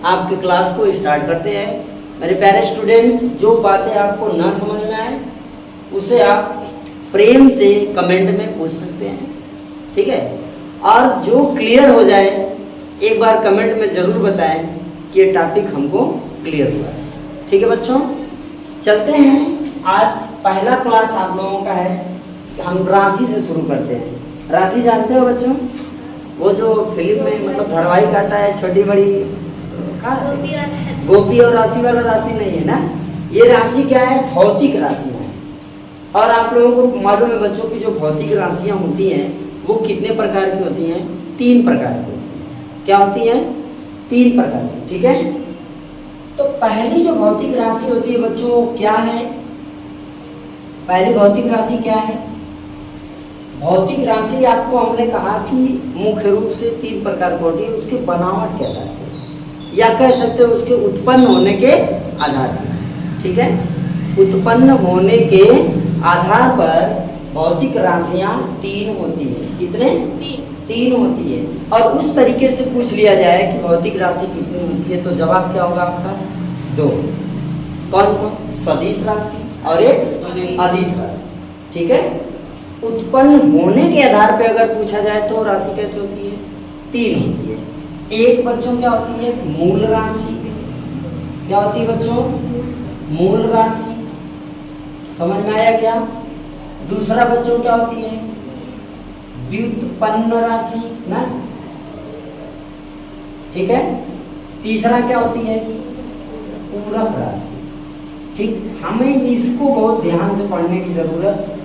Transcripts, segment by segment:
आपके क्लास को स्टार्ट करते हैं। मेरे प्यारे स्टूडेंट्स, जो बातें आपको ना समझ में आए उसे आप प्रेम से कमेंट में पूछ सकते हैं, ठीक है। और जो क्लियर हो जाए एक बार कमेंट में ज़रूर बताएं कि ये टॉपिक हमको क्लियर हुआ है, ठीक है बच्चों। चलते हैं, आज पहला क्लास आप लोगों का है। हम राशि से शुरू करते हैं। राशि जानते हो बच्चों, वो जो फिल्म में मतलब धारावाहिक आता है छोटी बड़ी गोपी और राशि वाला राशि नहीं है ना। ये राशि क्या है? भौतिक राशि है। और आप लोगों को मालूम है बच्चों की जो भौतिक राशियां होती हैं वो कितने प्रकार की होती हैं? 3 प्रकार की होती हैं। क्या होती हैं? 3 प्रकार की, ठीक है। तो पहली जो भौतिक राशि होती है बच्चों क्या है? पहली भौतिक राशि क्या है? भौतिक राशि आपको हमने कहा कि मुख्य रूप से 3 प्रकार की होती है। उसके बनावट के आधार पर, या कह सकते हो उसके उत्पन्न होने के आधार पर, ठीक है। उत्पन्न होने के आधार पर भौतिक राशियां 3 होती है। कितने? 3 होती है। और उस तरीके से पूछ लिया जाए कि भौतिक राशि कितनी होती है तो जवाब क्या होगा आपका? 2। कौन कौन? सदिश राशि और एक अदिश राशि, ठीक है। उत्पन्न होने के आधार पर अगर पूछा जाए तो राशि कैसे होती है? 3 होती है। एक बच्चों क्या होती है? मूल राशि। क्या होती है बच्चों? मूल राशि। समझ में आया क्या? दूसरा बच्चों क्या होती है? व्युत्पन्न राशि ना, ठीक है। तीसरा क्या होती है? पूरक राशि, ठीक। हमें इसको बहुत ध्यान से पढ़ने की जरूरत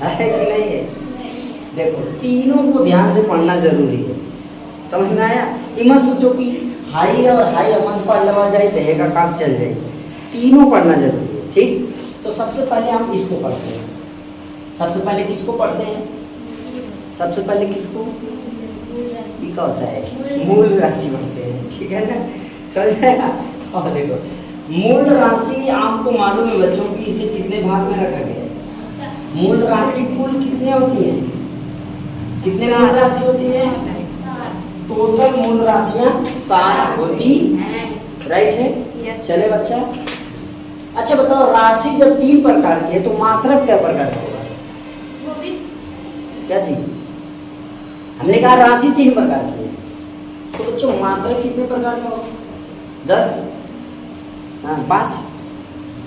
है कि नहीं है? देखो, तीनों को ध्यान से पढ़ना जरूरी है। समझ में आया? इमत सोचो कि हाई और हाई अमन पढ़ लगा जाए तो का काम चल जाए। तीनों पढ़ना जरूरी है, ठीक। तो सबसे पहले हम इसको पढ़ते हैं। सबसे पहले किसको पढ़ते हैं? सबसे पहले किसको? क्या होता है? मूल राशि पढ़ते हैं, ठीक है ना। समझ आया? और देखो, मूल राशि आपको मालूम है बच्चों की इसे कितने भाग में रखा गया है? मूल राशि कुल कितने होती है? कितने मूल राशि होती है? टोटल मूल राशियां 7 होती, राइट है। चले बच्चा, अच्छा बताओ, राशि जब 3 प्रकार की है तो मात्रक क्या प्रकार का होगा? क्या जी? हमने कहा राशि 3 प्रकार की है, तो बच्चों मात्रक कितने प्रकार का होगा? 10, 5,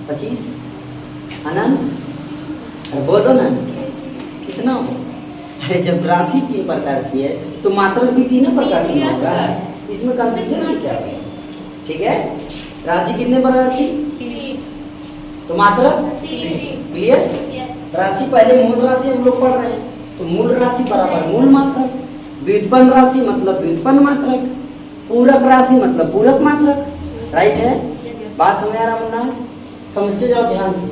25, अनंत। अरे बोलो ना, कितना हो? अरे जब राशि 3 प्रकार की है तो मात्रक भी 3 प्रकार की होगा। इसमें कंफ्यूजन क्या है? ठीक है। राशि कितने प्रकार की? 3। तो मात्रक 3। क्लियर? राशि पहले मूल राशि हम लोग पढ़ रहे हैं, तो मूल राशि बराबर मूल मात्रक, व्युत्पन्न राशि मतलब व्युत्पन्न मात्रक, पूरक राशि मतलब पूरक मात्रक, राइट है। बात समझ आ रहा मुन्ना? समझते जाओ ध्यान से।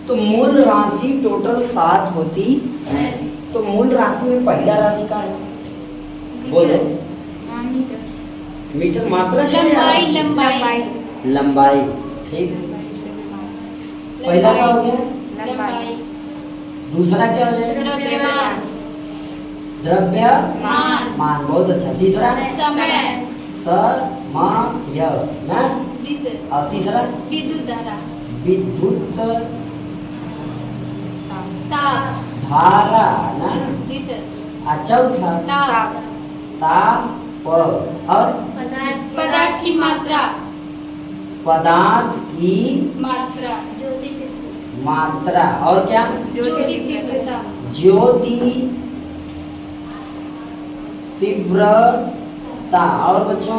तो मूल राशि टोटल 7 होती है। तो मूल राशि में पहला राशि का है, बोलो। मीटर मात्रक, लंबाई, ठीक। पहला क्या हो गया? लंबाई। दूसरा क्या हो जाएगा? द्रव्यमान, बहुत अच्छा। तीसरा समय, ना जी सर। और तीसरा विद्युत धारा ना जी सर। चौथा ताप और पदार्थ की मात्रा, मात्रा और क्या? ज्योति तीव्रता। और बच्चों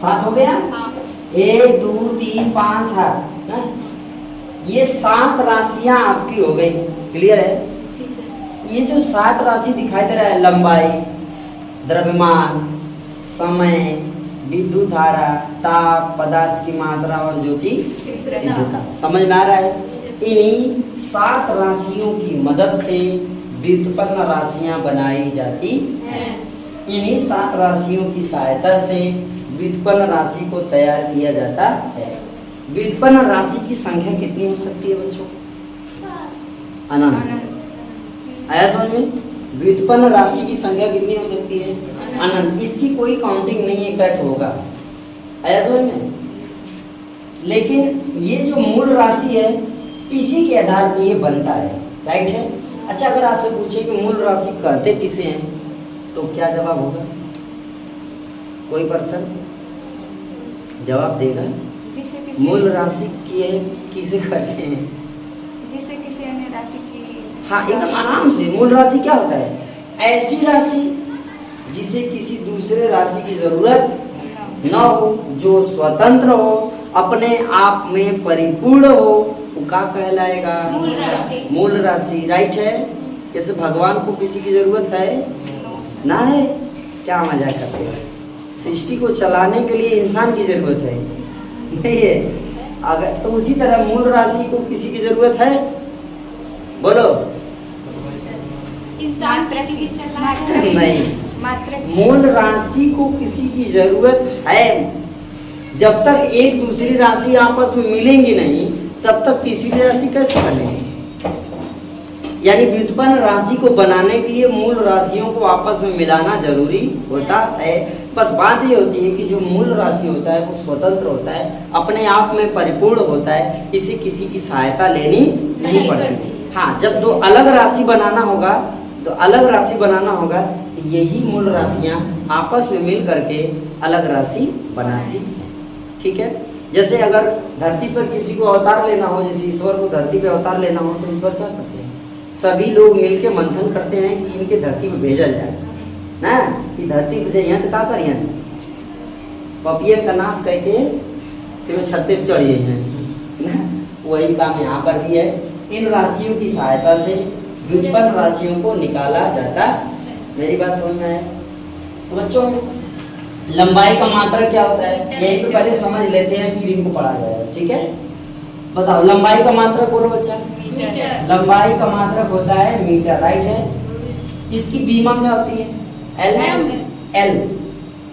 7 हो गया। 1, 2, 3, 5, 7 ना, ये 7 राशियां आपकी हो गई। क्लियर है? ये जो 7 राशि दिखाई दे रहा है, लंबाई, द्रव्यमान, समय, विद्युत धारा, ताप, पदार्थ की मात्रा और ज्योति तीव्रता, समझ में आ रहा है? इन्हीं 7 राशियों की मदद से व्युत्पन्न राशियां बनाई जाती हैं। इन्हीं 7 राशियों की सहायता से व्युत्पन्न राशि को तैयार किया जाता है। व्युत्पन्न राशि की संख्या कितनी हो सकती है बच्चों? अनंत। आया समझ में? व्युत्पन्न राशि की संख्या कितनी हो सकती है? अनंत। इसकी कोई काउंटिंग नहीं है, कट होगा, आया समझ में। लेकिन ये जो मूल राशि है इसी के आधार पर ये बनता है, राइट है। अच्छा, अगर आपसे पूछे कि मूल राशि कहते किसे हैं तो क्या जवाब होगा? कोई पर्सन जवाब देगा? जिसे किसी मूल राशि किसे कहते हैं? जिसे किसी अन्य राशि की हाँ, एकदम आराम से। मूल राशि क्या होता है? ऐसी राशि जिसे किसी दूसरे राशि की जरूरत न हो, जो स्वतंत्र हो, अपने आप में परिपूर्ण हो, वो क्या कहलाएगा? मूल राशि। मूल राशि, राइट है। जैसे भगवान को किसी की जरूरत है ना है? क्या मजाक करते हैं? सृष्टि को चलाने के लिए इंसान की जरूरत है, नहीं है? अगर तो उसी तरह मूल राशि को किसी की जरूरत है? बोलो। इंसान पृथ्वी चला नहीं, मात्र मूल राशि को किसी की जरूरत है। जब तक एक दूसरी राशि आपस में मिलेंगी नहीं, तब तक तीसरी राशि कैसे बनेगी? यानी व्युत्पन्न राशि को बनाने के लिए मूल राशियों को आपस में मिलाना जरूरी होता है। बस बात ये होती है कि जो मूल राशि होता है वो स्वतंत्र होता है, अपने आप में परिपूर्ण होता है, इसे किसी की सहायता लेनी नहीं पड़ती। हाँ, जब दो अलग राशि बनाना होगा तो अलग राशि बनाना होगा, यही मूल राशियां आपस में मिल करके अलग राशि बनाती है, ठीक है। जैसे अगर धरती पर किसी को अवतार लेना हो, जैसे ईश्वर को धरती पे अवतार लेना हो, तो ईश्वर क्या करते हैं? सभी लोग मिलके मंथन करते हैं कि इनके धरती पे भेजा जाए ना, कि धरती पे जाइए तो क्या करिए? पपियन का नाश करके फिर वो छत पे चढ़ गए हैं। वही काम यहाँ पर भी है। इन राशियों की सहायता से व्युत्पन्न राशियों को निकाला जाता। मेरी बात समझ में आए? तो बच्चों, लंबाई का मात्रक क्या होता है यही तो पहले समझ लेते हैं, फिर इनको पढ़ा जाएगा, ठीक है। बताओ, लंबाई का मात्रक बोलो बच्चा। लंबाई का मात्रक होता है मीटर, राइट है। इसकी बीमा क्या होती है? एल।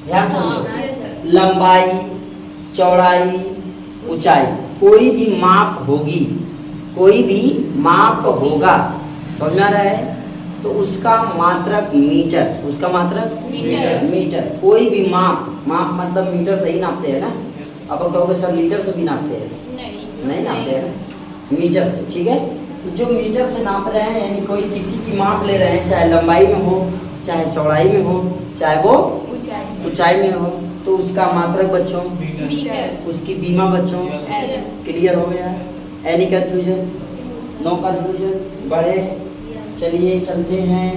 ध्यान समझो, लंबाई, चौड़ाई, ऊंचाई, कोई भी माप होगी, कोई भी माप होगा, समझ में आ रहा है? तो उसका मात्रक मीटर, उसका मात्रक मीटर। कोई भी माप मतलब मीटर से ही नापते हैं ना? अब कहोगे सर लीटर से भी नापते हैं? नहीं नापते हैं ना, मीटर से, ठीक है। तो जो मीटर से नाप रहे हैं, यानी कोई किसी की माप ले रहे हैं, चाहे लंबाई में हो, चाहे चौड़ाई में हो, चाहे वो ऊंचाई में हो, तो उसका मात्रक बच्चों मीटर, उसकी बीमा बच्चों क्लियर हो गया? Any confusion? No confusion? बढ़े, चलिए चलते हैं।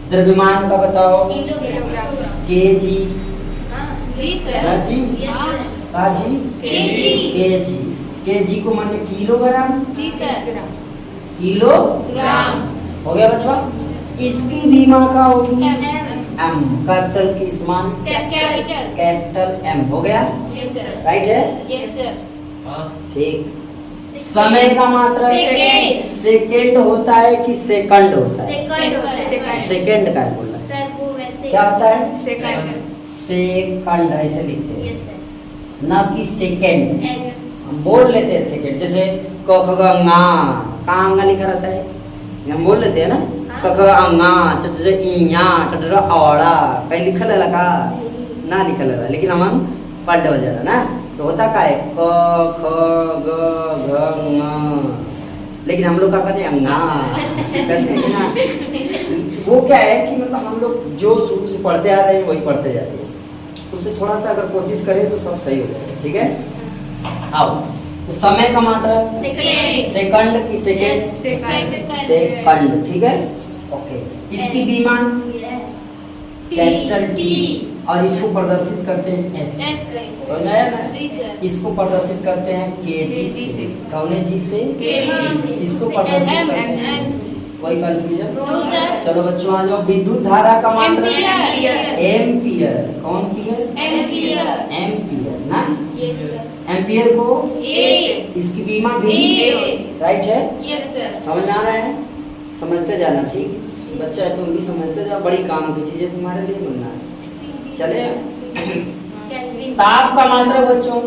द्रव्यमान का बताओ। केजी। जी सर। हाँ जी, काजी, केजी। केजी को माने किलोग्राम, जी सर। किलोग्राम हो गया बच्चा। इसकी बीमा का होगी एम, कैपिटल की समान कैपिटल एम, हो गया? जी सर। राइट है? Yes sir. ठीक। समय का मात्रक सेकेंड होता है कि सेकंड होता है? सेकंड का बोल रहा है, क्या होता है? सेकंड ऐसे लिखते हैं, ना कि सेकंड। हम बोल लेते हैं सेकंड, जैसे क ख ग ङ, कहाँ ङ लिखा रहता है, हम बोल लेते हैं ना, क ख ङ, च च इ ञ, ट ट औड़ा, कहीं लिखल है का? ना लिखल है, लेकिन हम पढ़ ले जाता ना, तो होता का है क ख ग घ ङ, लेकिन हम लोग क्या कहते हैं? कहते ना। वो क्या है कि मतलब हम लोग जो शुरू से पढ़ते आ रहे हैं वही पढ़ते जाते हैं, उससे थोड़ा सा अगर कोशिश करें तो सब सही हो जाएगा, ठीक है। आओ, तो समय का मात्रक सेकंड की सेकंड? सेकंड, ठीक है, ओके। इसकी बीमा कैपिटल टी, और इसको प्रदर्शित करते हैं एस, समझ में आया ना? इसको प्रदर्शित करते हैं केजी से, कौन चीज से? इसको प्रदर्शित करते हैं, कोई कंफ्यूजन? चलो बच्चों आ जाओ। विद्युत धारा का मात्रक एम्पियर। कौन पियर? एम्पियर ना। एम्पियर को इसकी बीमा भी, राइट है? समझ में आ रहा है? समझते जाना, ठीक बच्चा है, तुम भी समझते जाओ, बड़ी काम की चीज है तुम्हारे लिए, बनना है। चले, ताप का मात्रक बच्चों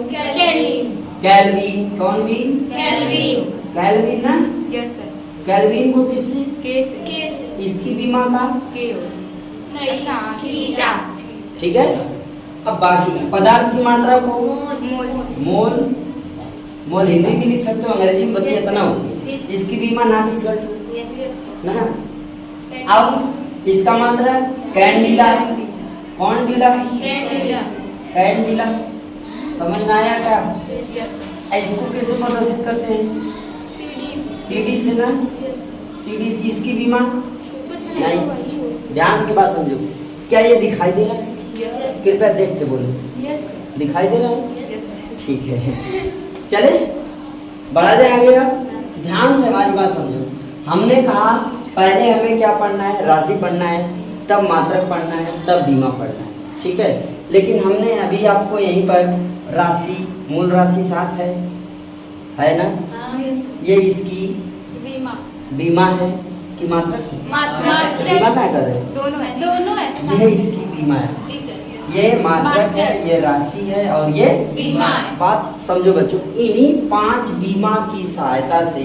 कैल्विन। कौन भी? कैल्विन ना। Yes sir. कैल्विन को किससे? के से। इसकी बीमा का के हो। अच्छा, थीटा। ठीक है। अब बाकी पदार्थ की मात्रा को मोल, मोल हिंदी भी लिख सकते हो, अंग्रेजी में बतिया इतना होती है। इसकी बीमा नॉट इक्वल टू ना। अब इसका मात्रा कैंडिला, कौन दिला, कैंडिला, समझ में आया क्या? इसको कैसे प्रदर्शित करते हैं? सीडी से ना, सीडी से। इसकी बीमा नहीं, ध्यान से बात समझो। क्या ये दिखाई दे रहा है? कृपया देख के बोलो, दिखाई दे रहा है? ठीक है, चले बढ़ा जाए आगे। अब ध्यान से हमारी बात समझो। हमने कहा पहले हमें क्या पढ़ना है? राशि पढ़ना है, तब मात्रक पढ़ना है, तब बीमा पढ़ना है, ठीक है। लेकिन हमने अभी आपको यहीं पर राशि, मूल राशि साथ है ना? ये इसकी बीमा है कि मात्रक? बीमा क्या कर रहे हैं? दोनों है। ये इसकी बीमा है, जी सर। ये मात्रक है, ये राशि है और ये बीमा है। बात समझो बच्चों। इन्हीं 5 बीमा की सहायता से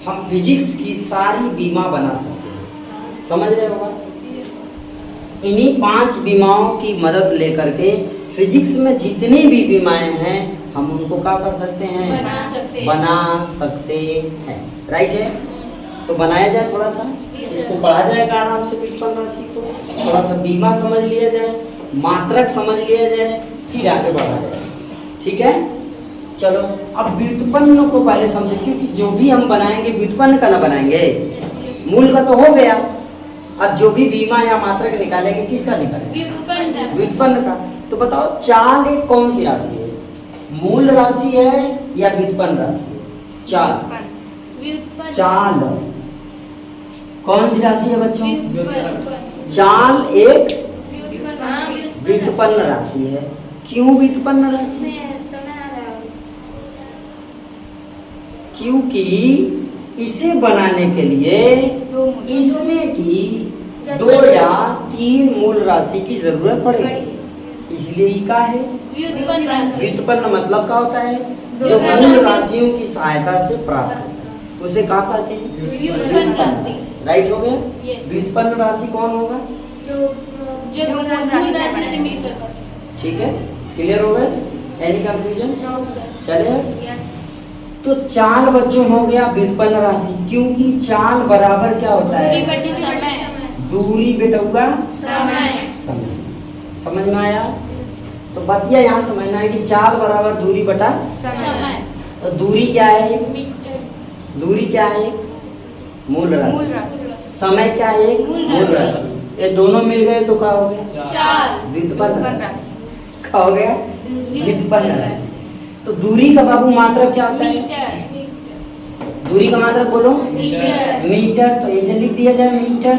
हम फिजिक्स की सारी बीमा बना सकते हैं, समझ रहे हो? इन्हीं 5 बीमाओं की मदद लेकर के फिजिक्स में जितनी भी बीमाएं हैं हम उनको क्या कर सकते हैं? बना सकते हैं, राइट है। तो बनाया जाए थोड़ा सा, इसको पढ़ा जाएगा आराम से। व्युत्पन्न राशि को थोड़ा सा बीमा समझ लिया जाए, मात्रक समझ लिया जाए, फिर आगे बढ़ा जाए, ठीक है। चलो अब व्युत्पन्न को पहले समझे, क्योंकि जो भी हम बनाएंगे व्युत्पन्न का ना बनाएंगे, मूल का तो हो गया। अब जो भी बीमा या मात्रक निकालेंगे किसका निकालेंगे? व्युत्पन्न का। तो बताओ चाल एक कौन सी राशि है? मूल राशि है या व्युत्पन्न राशि है? चाल कौन सी राशि है बच्चों? चाल एक व्युत्पन्न राशि है। क्यों व्युत्पन्न राशि? क्योंकि इसे बनाने के लिए इसमें की 2 या 3 मूल राशि की जरूरत पड़ेगी, इसलिए ही का है व्युत्पन्न। मतलब क्या होता है? जो मूल राशियों की सहायता से प्राप्त हो, उसे क्या कहते हैं? व्युत्पन्न। राइट हो गया। व्युत्पन्न राशि कौन होगा? जो मूल राशि से मिलकर। ठीक है, क्लियर हो गया? Any confusion? चले। तो चाल बच्चों हो गया व्युत्पन्न राशि, क्योंकि चाल बराबर क्या होता है? दूरी बटा समय। समझ में आया? तो बतिया यहाँ समझना है कि चाल बराबर दूरी बटा समय। तो दूरी क्या है? दूरी क्या है? मूल राशि। समय क्या है? मूल राशि। ये दोनों मिल गए तो क्या हो गया? चाल। व्युत्पन्न राशि। क्या हो गया? व्युत्पन्न राशि। तो दूरी का बाबू मात्रक क्या होता है? दूरी का मात्रक बोलो। मीटर। तो ये लिख दिया जाए मीटर।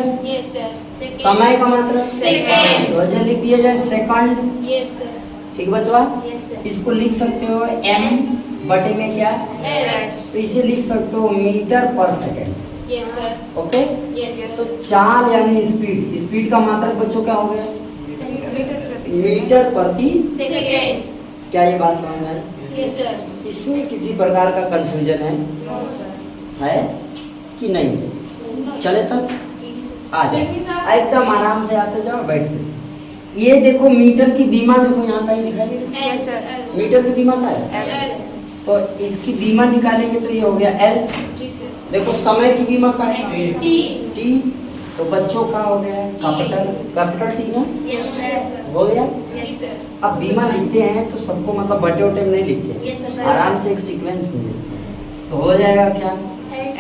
समय का मात्रक सेकंड। तो ये लिख दिया जाए सेकंड। ठीक बचवा? इसको लिख सकते हो m बटे में क्या? तो इसे लिख सकते हो मीटर पर सेकंड। ओके। तो चाल यानी स्पीड, स्पीड का मात्रक बच्चों क्या हो गया? मीटर प्रति सेकंड। क्या ये बात समझ में आई? इसमें किसी प्रकार का कंफ्यूजन है कि नहीं? चले तब आ जाए, एकदम आराम से आते जाओ, बैठते। ये देखो मीटर की बीमा, देखो यहाँ कहीं दिखाई दे रही है? मीटर की बीमा क्या है? तो इसकी बीमा निकालेंगे तो ये हो गया L। देखो समय की बीमा क्या है? T। तो बच्चों का हो गया कैपिटल T ना? हो गया। अब बीमा लिखते हैं तो सबको मतलब बटे वटे में नहीं लिखते, आराम से एक सीक्वेंस में। तो हो जाएगा क्या?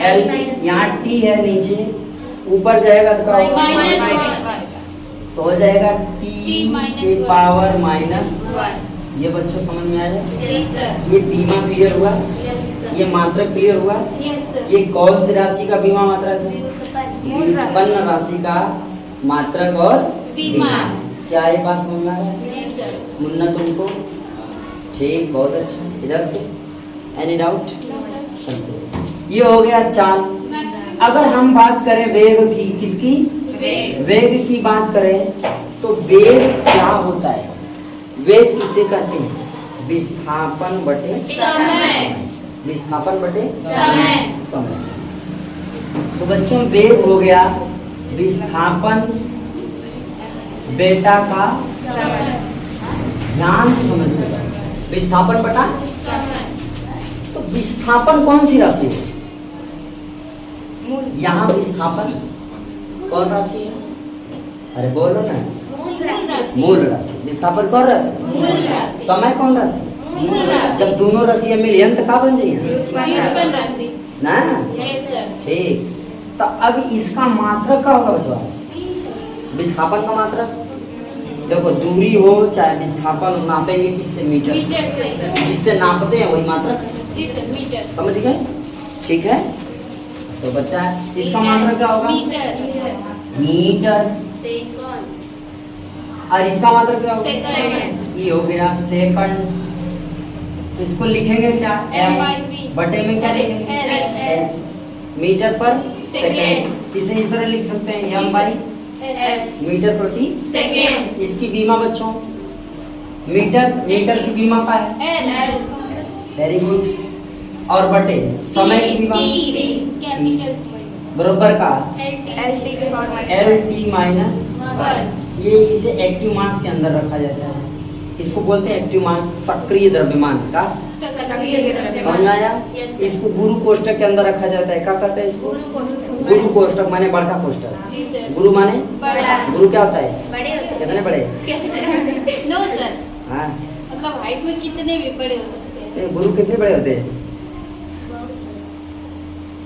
L, यहाँ T है नीचे, ऊपर जाएगा तो क्या होगा? तो हो जाएगा T के पावर -1। ये बच्चों समझ में आया? ये बीमा क्लियर हुआ? ये मात्रक क्लियर हुआ? ये कौन सी राशि का बीमा मात्रक है? व्युत्पन्न राशि का मात्रक और बीमा। क्या ये बात समझ में आया? मुन्ना तुमको? ठीक, बहुत अच्छा। इधर से एनी डाउट? ये हो गया चाल। अगर हम बात करें वेग की, किसकी? वेग की बात करें तो वेग क्या होता है? वेग किसे कहते हैं? विस्थापन बटे समय। विस्थापन बटे समय। तो बच्चों वेग हो गया विस्थापन बेटा का समय। ध्यान से समझिएगा। विस्थापन बटा समय। तो विस्थापन कौन सी राशि है? मूल यहाँ विस्थापन कौन राशि है? अरे बोलो ना। मूल राशि। मूल राशि। विस्थापन कौन राशि? मूल राशि। समय कौन राशि? मूल राशि। जब दोनों राशियां मिली अंत का बन जाइए व्युत्पन्न राशि। ना। Yes sir. ठीक, तो अब इसका मात्रक क्या होगा बच्चों? विस्थापन का मात्रक देखो, दूरी हो चाहे विस्थापन हो, नापेंगे किससे? मीटर। मीटर से सर। जिससे नापते हैं वही मात्रक, जी सर, मीटर। समझ गए? ठीक है, तो बच्चा इसका मात्रक क्या होगा? मीटर। मीटर। सेकंड। और इसका मात्रक क्या होगा? सेकंड। ये हो गया सेकंड। तो इसको लिखेंगे क्या? M by V। बटे में क्या लिखेंगे? S। S। मीटर पर सेकंड। सेकंड। इसे इस तरह लिख सकते हैं m बाई S। मीटर प्रति सेकंड। इसकी बीमा बच्चों, मीटर की बीमा का है। L। Very good. और बटे समय की बीमा T। कैपिटल बराबर का LT की power minus L T minus. पर। ये इसे एक्टिव मास के अंदर रखा जाता है, इसको बोलते हैं एक्टिव मास, सक्रिय द्रव्यमान का। सक्रिय द्रव्यमान। समझ में आया? इसको गुरु कोष्ठक के अंदर रखा जाता है। क्या कहते हैं इसको? गुरु कोष्ठक। गुरु कोष्ठक माने बड़का कोष्ठक। जी सर। गुरु माने बड़ा। गुरु क्या होता है? बड़े होते कितने बड़े? नो सर, हाँ, मतलब हाइट में कितने भी बड़े हो सकते हैं। ये गुरु कितने बड़े होते हैं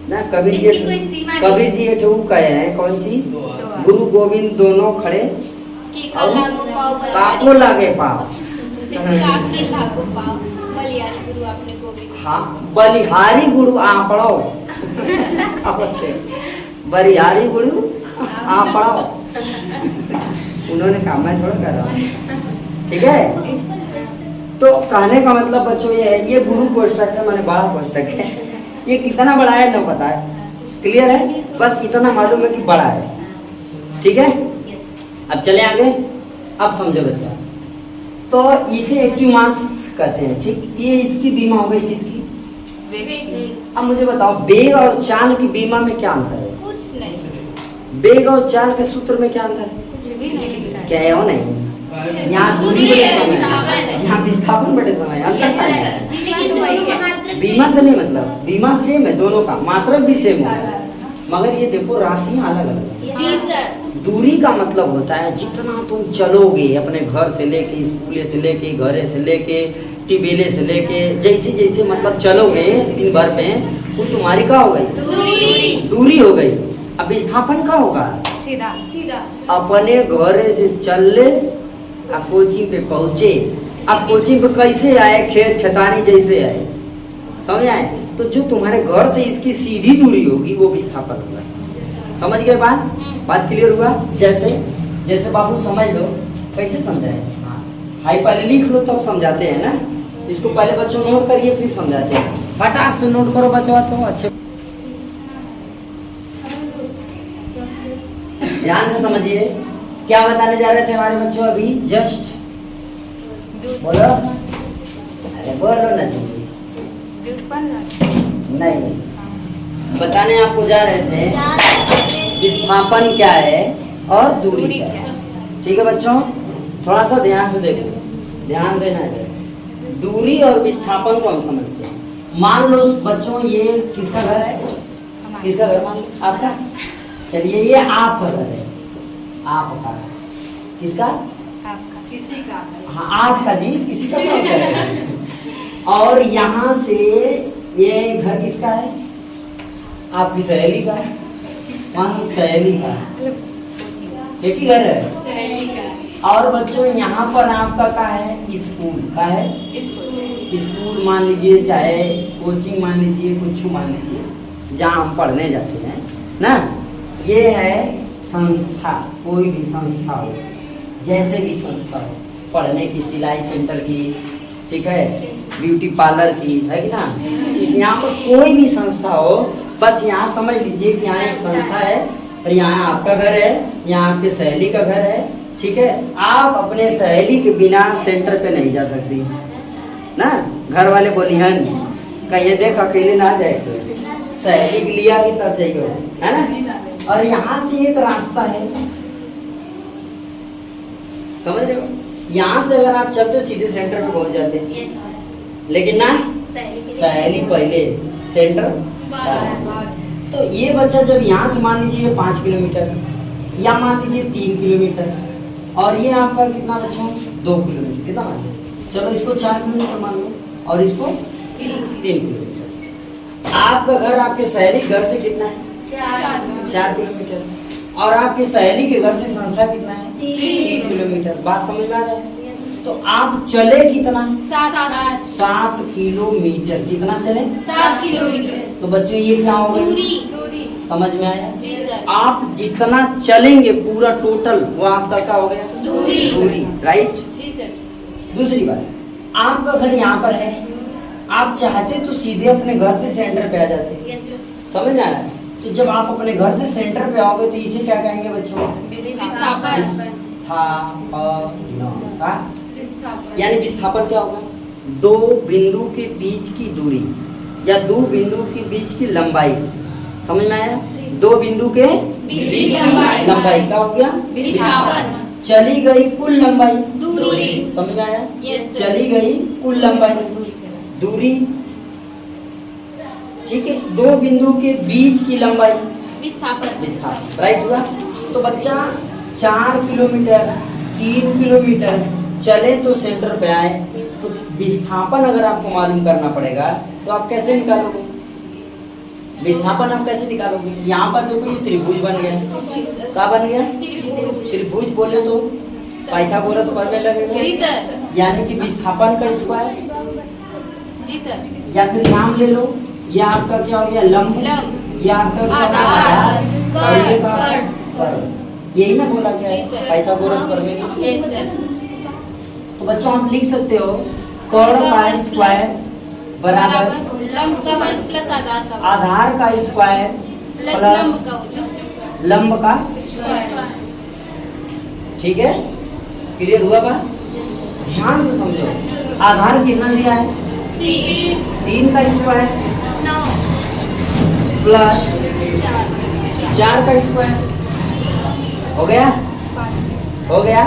ना? कबीर इसकी जी, कोई सीमा नहीं। कबीर जी ये ठोक कहे हैं कौन सी? गुरु गोविंद दोनों खड़े कि का लागू पाव पर काको लागे पाव। काके लागू पाव। बलियारी गुरु आपने को भी। हाँ, बलिहारी गुरु आपड़ो। बलिहारी गुरु आपड़ो। उन्होंने कहा, मैं थोड़ा कर रहा हूँ। ठीक है, तो कहने का मतलब बच्चों ये है, ये गुरु कोष्ठक है, माने बड़ा कोष्ठक है। ये कितना बड़ा है ना पता है, क्लियर है? बस इतना मालूम है कि बड़ा है। ठीक है, अब चले आगे। अब समझो बच्चा, तो इसे एक्टिव मास कहते हैं। ठीक, ये इसकी बीमा हो गई किसकी? अब मुझे बताओ, बेग और चाल की बीमा में क्या अंतर है? कुछ नहीं। बेग और चाल के सूत्र में क्या अंतर है? कुछ भी नहीं दिख रहा है। क्या है? वो नहीं, यहाँ दूरी बड़े समय, यहाँ विस्थापन बड़े समय, अंतर क्या है? बीमा से नहीं मतलब, बीमा सेम है दोनों का, मात्रक भी सेम है, मगर ये देखो राशियां अलग अलग है। जी सर। दूरी का मतलब होता है जितना तुम चलोगे अपने घर से लेके, स्कूले से लेके, घरे से लेके, टिबेले से लेके, जैसे जैसे मतलब चलोगे दिन भर में, वो तुम्हारी क्या हो गई? दूरी हो गई। अब विस्थापन का होगा सीधा सीधा। अपने घरे से चल ले, अब कोचिंग पे पहुंचे। अब कोचिंग पे कैसे आए? खेत खेतानी जैसे आए, समझ आए? तो जो तुम्हारे घर से इसकी सीधी दूरी होगी वो विस्थापन होगा। समझ गए बात क्लियर हुआ? जैसे बाबू समझ लो, कैसे समझाए? हाई पहले लिख लो तब समझाते हैं ना, इसको पहले बच्चों नोट करिए फिर समझाते हैं। फटाक से नोट करो बच्चों, तो अच्छे ध्यान से समझिए। क्या बताने जा रहे थे हमारे बच्चों अभी जस्ट? बोलो, अरे बोलो ना जी। व्युत्पन्न नहीं, बताने आपको जा रहे थे विस्थापन क्या है और दूरी क्या है। ठीक है बच्चों, थोड़ा सा ध्यान से देखो, ध्यान देना है। दूरी और विस्थापन को हम समझते हैं। मान लो बच्चों, ये किसका घर है? किसका घर मान लो? आपका। चलिए, ये आपका घर है, आपका। किसका? आपका। किसी का। हाँ, आपका जी, किसी का घर है। और यहाँ से ये घर किसका है? आपकी सहेली का। मानो सहेली का, एक ही घर है। और बच्चों यहाँ पर आपका क्या है? स्कूल का है। स्कूल मान लीजिए, चाहे कोचिंग मान लीजिए, कुछ मान लीजिए, जहाँ हम पढ़ने जाते हैं ना। ये है संस्था, कोई भी संस्था हो, जैसे भी संस्था हो, पढ़ने की, सिलाई सेंटर की, ठीक है, ब्यूटी पार्लर की, है कि ना। यहाँ पर कोई भी संस्था हो, बस यहाँ समझ लीजिए कि यहाँ एक संस्था है और यहाँ आपका घर है, यहाँ आपके सहेली का घर है। ठीक है, आप अपने सहेली के बिना सेंटर पे नहीं जा सकती ना। घर वाले बोली हन कहिए, देख अकेले ना जाए, सहेली के लिया की तरफ जाइए, है ना। और यहाँ से एक रास्ता है, समझ रहे हो? यहाँ से अगर आप चलते सीधे सेंटर पे पहुंच जाते, लेकिन ना सहेली पहले सेंटर बाद। तो ये बच्चा जब यहाँ से मान लीजिए 5 किलोमीटर या मान लीजिए 3 किलोमीटर और ये आपका कितना बच्चों 2 किलोमीटर, कितना मान लीजिए, चलो इसको 4 किलोमीटर मान लो और इसको 3 किलोमीटर। आपका घर आपके सहेली घर से कितना है 4 किलोमीटर और आपके सहेली के घर से संस्था कितना है 3 किलोमीटर। बात समझ में आ रहा है? तो आप चले कितना 7 किलोमीटर, कितना चले 7 किलोमीटर तो बच्चों ये क्या होगा दूरी। समझ में आया? जी सर। आप जितना चलेंगे पूरा टोटल वो आपका क्या हो गया दूरी। राइट। जी सर। दूसरी बात, आपका घर यहाँ पर है, आप चाहते तो सीधे अपने घर से सेंटर पे आ जाते, समझ में आया? तो जब आप अपने घर से सेंटर पे आओगे तो इसे क्या कहेंगे बच्चों यानी विस्थापन क्या होगा 2 बिंदु के बीच की दूरी या 2 बिंदु के बीच की लंबाई। समझ में आया? 2 बिंदु के बीच की लंबाई क्या हो गया विस्थापन। चली गई कुल लंबाई दूरी। समझ में आया? Yes, sir. चली गई कुल लंबाई दूरी, ठीक है। 2 बिंदु के बीच की लंबाई विस्थापन, राइट हुआ। तो बच्चा 4 किलोमीटर 3 किलोमीटर चले तो सेंटर पे आए, तो विस्थापन अगर आपको मालूम करना पड़ेगा तो आप कैसे निकालोगे विस्थापन? आप कैसे निकालोगे? यहाँ पर देखो ये त्रिभुज बन गया, क्या बन गया त्रिभुज बोले तो पाइथागोरस प्रमेय लगेगा, यानी कि विस्थापन का स्क्वायर। जी सर। या फिर नाम ले लो, ये आपका क्या हो गया लंब, ये आपका क्या हो गया आधार, और ये का कर्ण। कर्ण। यही ना बोला गया जी सर। पाइथागोरस प्रमेय। Yes sir. तो बच्चों आप लिख सकते हो कर्ण का स्क्वायर बराबर लंब का वर्ग प्लस आधार का वर्ग आधार का स्क्वायर प्लस लंब का वर्ग। लंब का, ठीक है। क्लियर हुआ बात? ध्यान से समझो, आधार कितना दिया है 3 का स्क्वायर 9 प्लस 4 का स्क्वायर हो गया हो गया।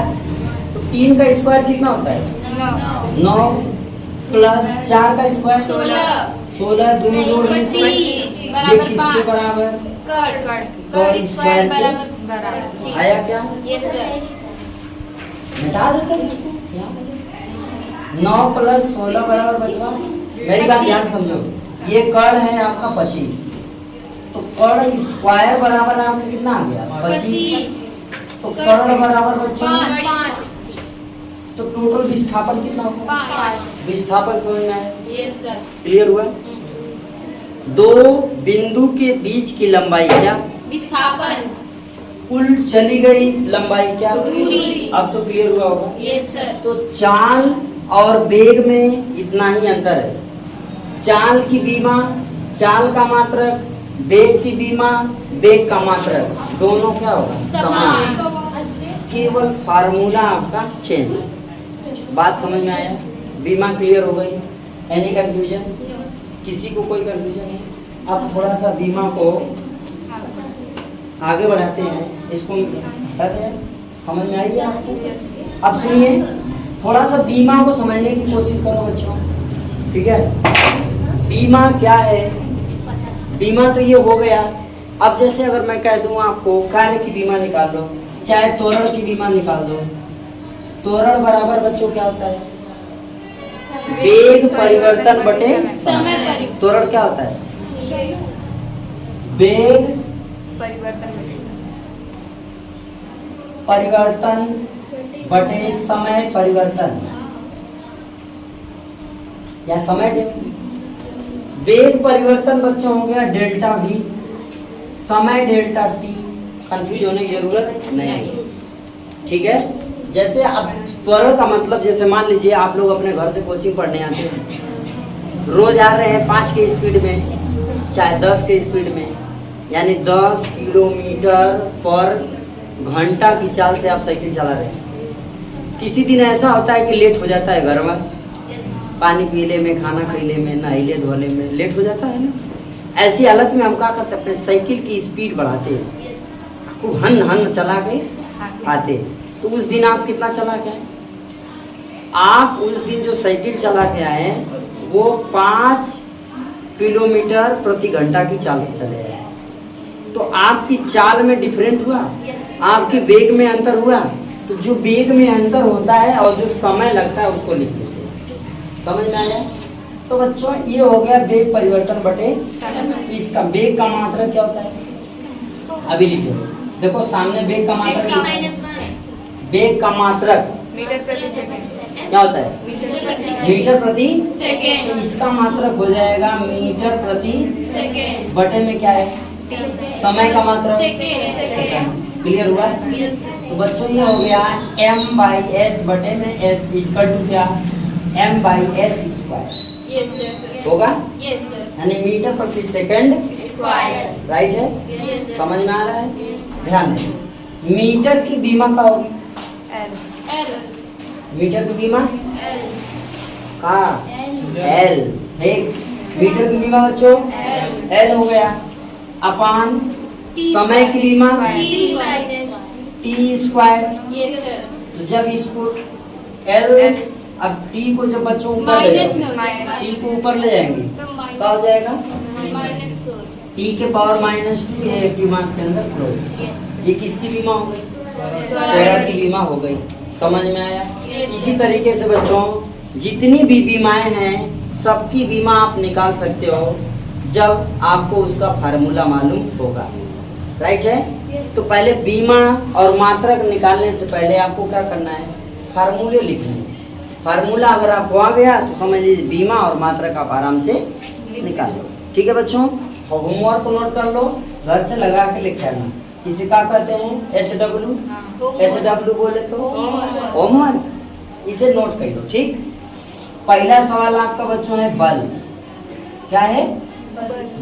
तो 3 का स्क्वायर कितना होता है 9 प्लस 4 का स्क्वायर 16 दोनों जोड़ लो, 25 ये बराबर किसके 5 बराबर कर्ण स्क्वायर बराबर 6। आया क्या? Yes sir. मिटा देते हैं इसको यहाँ। 9 प्लस 16 बराबर बचवा। मेरी बात ध्यान समझो, ये कर्ण है आपका 25, तो कर्ण स्क्वायर बराबर आपका कितना आ गया 25, तो कर्ण बराबर बच्चों 5 तो टोटल विस्थापन कितना होगा 5। विस्थापन समझ में आया? Yes sir. क्लियर हुआ? 2 बिंदु के बीच की लंबाई क्या विस्थापन कुल चली गई लंबाई क्या दूरी। अब तो क्लियर हुआ होगा। Yes sir. तो चाल और वेग में इतना ही अंतर है। चाल की बीमा चाल का मात्रक, वेग की बीमा वेग का मात्रक, दोनों क्या होगा समान। केवल फार्मूला आपका चेंज। बात समझ में आया? बीमा क्लियर हो गई? Any confusion? किसी को कोई कंफ्यूजन नहीं? अब थोड़ा सा बीमा को आगे बढ़ाते हैं, इसको हटाते हैं। समझ में आई आपको? अब सुनिए, थोड़ा सा बीमा को समझने की कोशिश करो बच्चों, ठीक है? बीमा क्या है? बीमा तो ये हो गया। अब जैसे अगर मैं कह दूं आपको कार्य की बीमा निकाल दो, चाहे त्वरण की बीमा निकाल दो, त्वरण बराबर बच्चों क्या होता है वेग परिवर्तन बटे समय परिवर्तन। त्वरण क्या होता है वेग परिवर्तन बटे समय परिवर्तन या समय वेग परिवर्तन बच्चों हो गया डेल्टा v, समय डेल्टा t। कंफ्यूज होने की जरूरत नहीं, ठीक है। जैसे अब त्वरण का मतलब, जैसे मान लीजिए आप लोग अपने घर से कोचिंग पढ़ने आते हैं, रोज आ रहे हैं 5 के स्पीड में चाहे 10 के स्पीड में, यानी 10 किलोमीटर पर घंटा की चाल से आप साइकिल चला रहे हैं। किसी दिन ऐसा होता है कि लेट हो जाता है घर में, पानी पीले में, खाना खीले में, नहाइले धोले में लेट हो जाता है ना। ऐसी हालत में हम क्या करते हैं, अपने साइकिल की स्पीड बढ़ाते हैं, खूब हन हन चला के आते। तो उस दिन आप कितना चला के आप उस दिन जो साइकिल चला के आए वो 5 किलोमीटर प्रति घंटा की चाल से चले आए, तो आपकी चाल में डिफरेंट हुआ, आपकी वेग में अंतर हुआ। तो जो वेग में अंतर होता है और जो समय लगता है उसको लिख लेते हैं। समझ में आया? तो बच्चों ये हो गया वेग परिवर्तन बटे इसका। वेग का मात्रक क्या होता है? अभी लिखो, देखो सामने वेग का मात्रक लिखा है। वेग का मात्रक मीटर प्रति सेकंड। क्या होता है? मीटर प्रति सेकेंड। इसका मात्रक हो जाएगा मीटर प्रति सेकेंड। बटे में क्या है? समय का मात्रक सेकेंड। क्लियर हुआ? तो बच्चों ये हो गया m/s बटे में s इक्वल टू क्या? m/s square yes sir. होगा, यस सर। यानी मीटर प्रति सेकंड स्क्वायर। राइट है? Yes sir. समझ में आ रहा है? ध्यान दें, मीटर की बीमा क्या होगी? एल। एल। मीटर की बीमा एल। का एल। एक मीटर की बीमा बच्चों एल हो गया, अपान समय की बीमा टी स्क्वायर। Yes sir. तो जब इसको एल, अब टी को जब बच्चों ऊपर ले माइनस में जाएंगे, हो जाएगा। टी को ऊपर ले जाएंगे तो क्या हो जाएगा? माइनस हो टी के पावर -2 ये एक्टिव मास के अंदर क्लोज। ये किसकी बीमा हो गई? त्वरण की बीमा हो गई। समझ में आया? इसी तरीके से बच्चों जितनी भी बीमाएं हैं सबकी बीमा आप निकाल सकते हो जब आपको उसका फार्मूला मालूम होगा। राइट है? तो पहले बीमा और मात्रक निकालने से पहले आपको क्या करना है? फार्मूले लिखने हैं। फार्मूला अगर आपको आ गया तो समझ लीजिए बीमा और मात्रक आप आराम से निकाल लो। ठीक है बच्चों, होमवर्क को नोट कर लो, घर से लगा के लिख लेना। इसे क्या कहते हैं? HW बोले तो होमवर्क, इसे नोट कर लो। ठीक, पहला सवाल आपका बच्चों है बल। क्या है?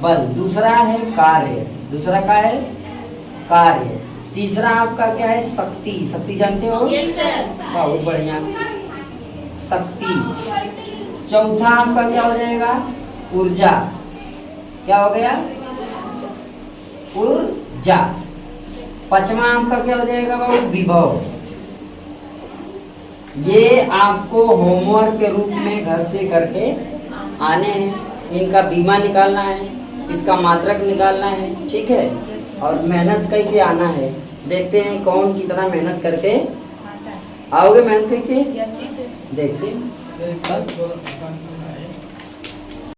बल। दूसरा है कार्य। दूसरा क्या है? कार्य। तीसरा आपका क्या है? शक्ति। शक्ति जानते हो? Yes sir. बहुत बढ़िया, शक्ति। चौथा आपका क्या हो जाएगा? ऊर्जा। क्या हो गया? ऊर्जा। पांचवा आपका क्या हो जाएगा बाबू? विभव। ये आपको होमवर्क के रूप में घर से करके आने हैं। इनका बीमा निकालना है, इसका मात्रक निकालना है। ठीक है, और मेहनत करके आना है। देखते हैं कौन कितना मेहनत करके आओगे। मेहनत करके देखते हैं।